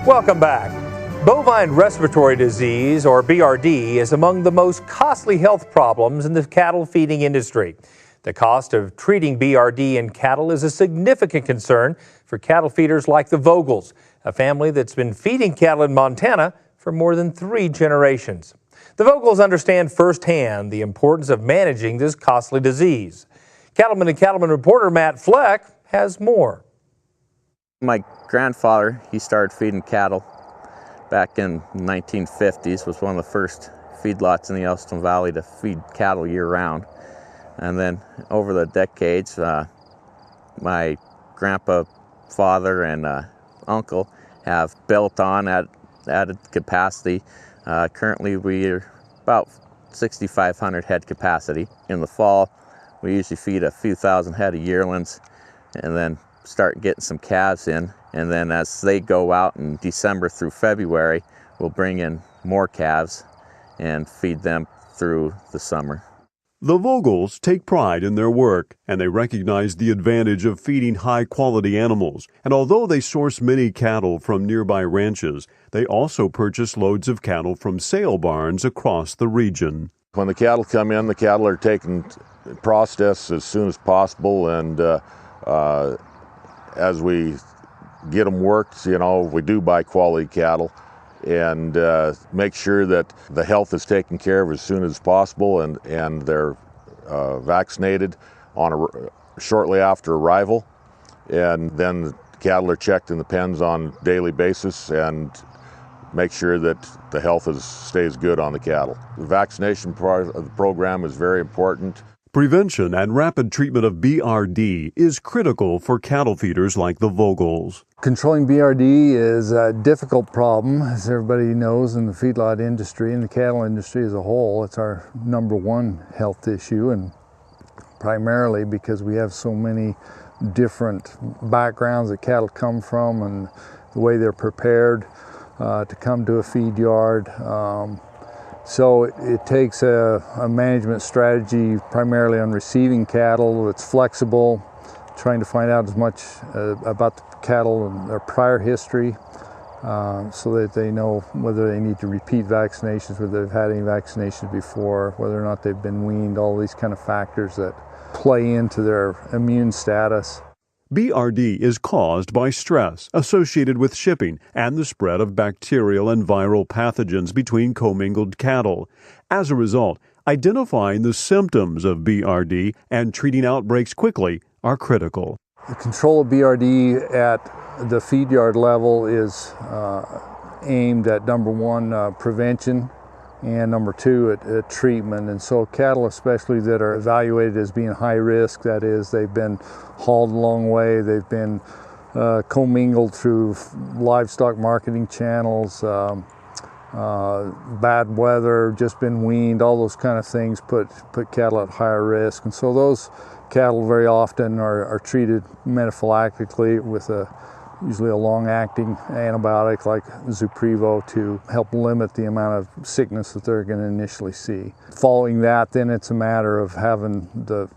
Welcome back. Bovine Respiratory Disease, or BRD, is among the most costly health problems in the cattle feeding industry. The cost of treating BRD in cattle is a significant concern for cattle feeders like the Vogels, a family that's been feeding cattle in Montana for more than 3 generations. The Vogels understand firsthand the importance of managing this costly disease. Cattleman and Cattleman reporter Matt Fleck has more. My grandfather, he started feeding cattle back in the 1950s, was one of the first feedlots in the Yellowstone Valley to feed cattle year-round. And then over the decades, my grandpa, father, and uncle have built on at added capacity. Currently, we're about 6,500 head capacity. In the fall, we usually feed a few thousand head of yearlings and then start getting some calves in. And then as they go out in December through February, we'll bring in more calves and feed them through the summer. The Vogels take pride in their work, and they recognize the advantage of feeding high-quality animals. And although they source many cattle from nearby ranches, they also purchase loads of cattle from sale barns across the region. When the cattle come in, the cattle are taken processed as soon as possible, and as we get them worked, we do buy quality cattle and make sure that the health is taken care of as soon as possible, and they're vaccinated shortly after arrival, and then the cattle are checked in the pens on a daily basis and make sure that the health stays good on the cattle. The vaccination part of the program is very important. Prevention and rapid treatment of BRD is critical for cattle feeders like the Vogels. Controlling BRD is a difficult problem, as everybody knows, in the feedlot industry and the cattle industry as a whole. It's our #1 health issue, and primarily because we have so many different backgrounds that cattle come from and the way they're prepared to come to a feed yard. So it takes a management strategy primarily on receiving cattle that's flexible, trying to find out as much about the cattle and their prior history so that they know whether they need to repeat vaccinations, whether they've had any vaccinations before, whether or not they've been weaned, all these kind of factors that play into their immune status. BRD is caused by stress associated with shipping and the spread of bacterial and viral pathogens between commingled cattle. As a result, identifying the symptoms of BRD and treating outbreaks quickly are critical. The control of BRD at the feed yard level is aimed at #1, prevention, and #2 at treatment. And so cattle especially that are evaluated as being high risk, that is, they've been hauled a long way, they've been commingled through livestock marketing channels, bad weather, just been weaned, all those kind of things put cattle at higher risk. And so those cattle very often are treated metaphylactically with usually a long-acting antibiotic like Zuprevo to help limit the amount of sickness that they're going to initially see. Following that, then it's a matter of having the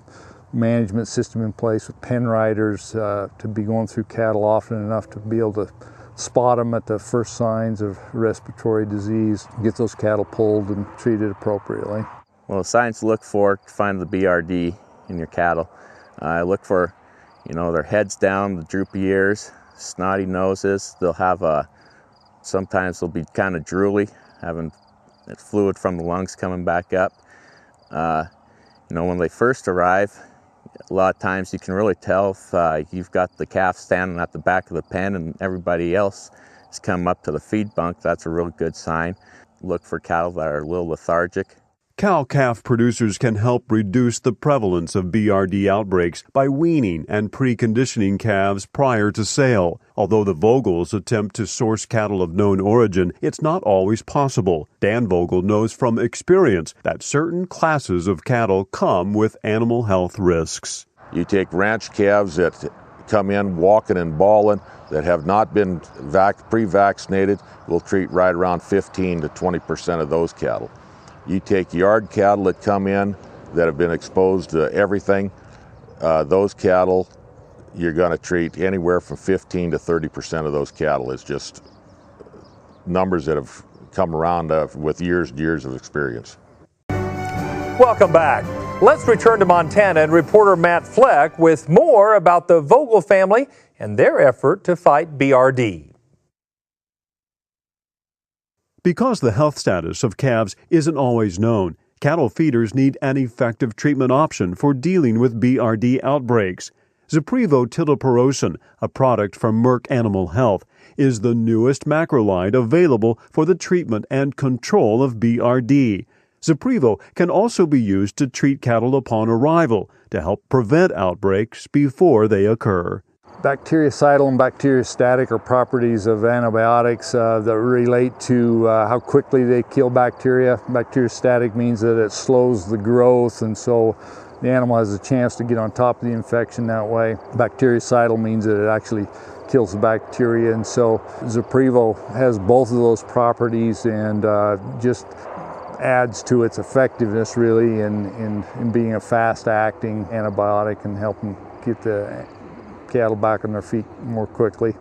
management system in place with pen riders to be going through cattle often enough to be able to spot them at the first signs of respiratory disease, get those cattle pulled and treated appropriately. Well, the signs to look for to find the BRD in your cattle, look for, their heads down, the droopy ears, snotty noses. They'll have sometimes they'll be kind of drooly, having fluid from the lungs coming back up. When they first arrive, a lot of times you can really tell if you've got the calf standing at the back of the pen and everybody else has come up to the feed bunk. That's a real good sign. Look for cattle that are a little lethargic. Cow-calf producers can help reduce the prevalence of BRD outbreaks by weaning and preconditioning calves prior to sale. Although the Vogels attempt to source cattle of known origin, it's not always possible. Dan Vogel knows from experience that certain classes of cattle come with animal health risks. You take ranch calves that come in walking and bawling that have not been pre-vaccinated, we'll treat right around 15 to 20% of those cattle. You take yard cattle that come in that have been exposed to everything, those cattle, you're going to treat anywhere from 15 to 30% of those cattle is just numbers that have come around with years and years of experience. Welcome back. Let's return to Montana and reporter Matt Fleck with more about the Vogel family and their effort to fight BRD. Because the health status of calves isn't always known, cattle feeders need an effective treatment option for dealing with BRD outbreaks. Zuprevo tildopyrosin, a product from Merck Animal Health, is the newest macrolide available for the treatment and control of BRD. Zuprevo can also be used to treat cattle upon arrival to help prevent outbreaks before they occur. Bactericidal and bacteriostatic are properties of antibiotics that relate to how quickly they kill bacteria. Bacteriostatic means that it slows the growth, and so the animal has a chance to get on top of the infection that way. Bactericidal means that it actually kills the bacteria, and so Zuprevo has both of those properties and just adds to its effectiveness really in being a fast-acting antibiotic and helping get the cattle back on their feet more quickly.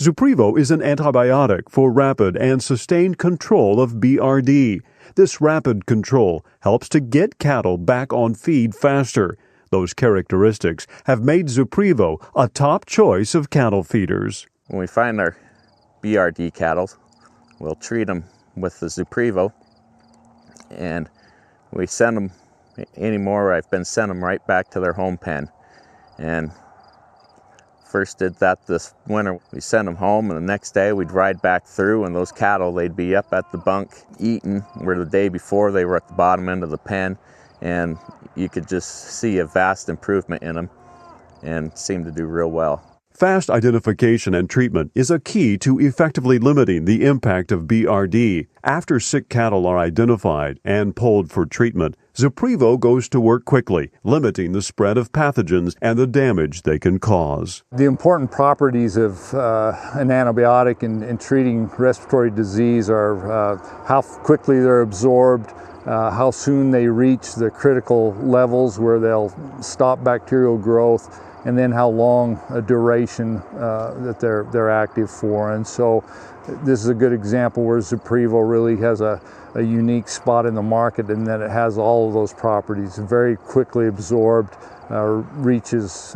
Zuprevo is an antibiotic for rapid and sustained control of BRD. This rapid control helps to get cattle back on feed faster. Those characteristics have made Zuprevo a top choice of cattle feeders. When we find our BRD cattle, we'll treat them with the Zuprevo, and we send them anymore. I've been sending them right back to their home pen. And first did that this winter. We sent them home, and the next day we'd ride back through, and those cattle, they'd be up at the bunk eating, where the day before they were at the bottom end of the pen, and you could just see a vast improvement in them and seemed to do real well. Fast identification and treatment is a key to effectively limiting the impact of BRD. After sick cattle are identified and pulled for treatment, Zuprevo goes to work quickly, limiting the spread of pathogens and the damage they can cause. The important properties of an antibiotic in treating respiratory disease are how quickly they're absorbed, how soon they reach the critical levels where they'll stop bacterial growth, and then how long a duration that they're active for. And so this is a good example where Zuprevo really has a unique spot in the market in that it has all of those properties. Very quickly absorbed, reaches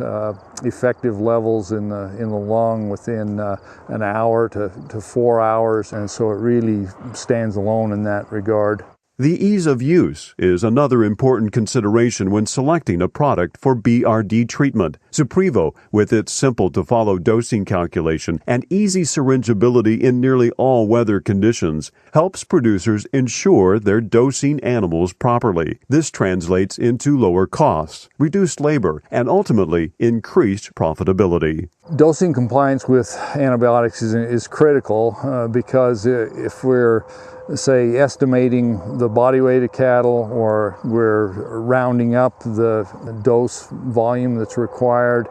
effective levels in the lung within an hour to 4 hours, and so it really stands alone in that regard. The ease of use is another important consideration when selecting a product for BRD treatment. Zuprevo, with its simple-to-follow dosing calculation and easy syringeability in nearly all weather conditions, helps producers ensure they're dosing animals properly. This translates into lower costs, reduced labor, and ultimately increased profitability. Dosing compliance with antibiotics is critical because if we're, say, estimating the body weight of cattle, or we're rounding up the dose volume that's required,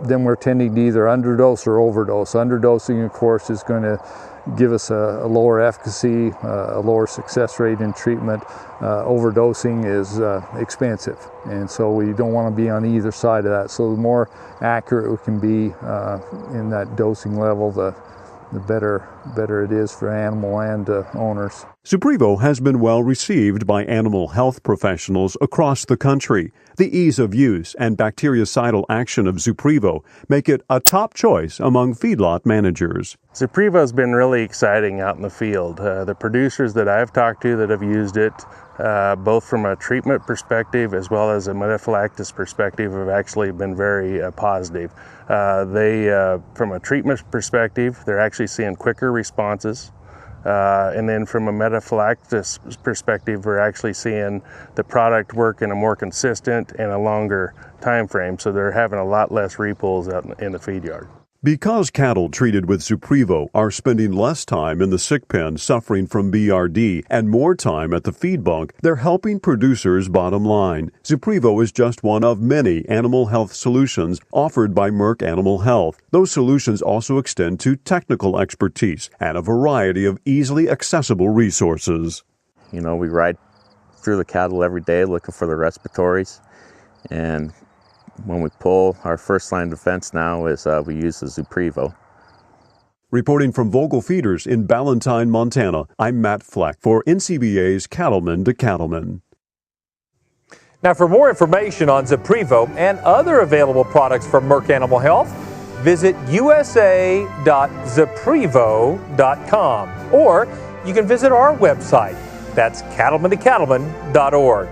then we're tending to either underdose or overdose. Underdosing, of course, is going to give us a lower efficacy, a lower success rate in treatment. Overdosing is expensive, and so we don't want to be on either side of that. So the more accurate we can be in that dosing level, the better it is for animal and owners. Zuprevo has been well received by animal health professionals across the country. The ease of use and bactericidal action of Zuprevo make it a top choice among feedlot managers. Zuprevo has been really exciting out in the field. The producers that I've talked to that have used it, both from a treatment perspective as well as a metaphylaxis perspective, have actually been very positive. From a treatment perspective, they're actually seeing quicker responses. And then from a metaphylaxis perspective, we're actually seeing the product work in a more consistent and a longer time frame, so they're having a lot less repulls out in the feed yard. Because cattle treated with Zuprevo are spending less time in the sick pen suffering from BRD and more time at the feed bunk, they're helping producers' bottom line. Zuprevo is just one of many animal health solutions offered by Merck Animal Health. Those solutions also extend to technical expertise and a variety of easily accessible resources. You know, we ride through the cattle every day looking for the respiratories, and when we pull, our first line of defense now is we use the Zuprevo. Reporting from Vogel Feeders in Ballantine, Montana, I'm Matt Fleck for NCBA's Cattleman to Cattleman. Now, for more information on Zuprevo and other available products from Merck Animal Health, visit usa.zuprevo.com, or you can visit our website. That's cattlemantocattleman.org.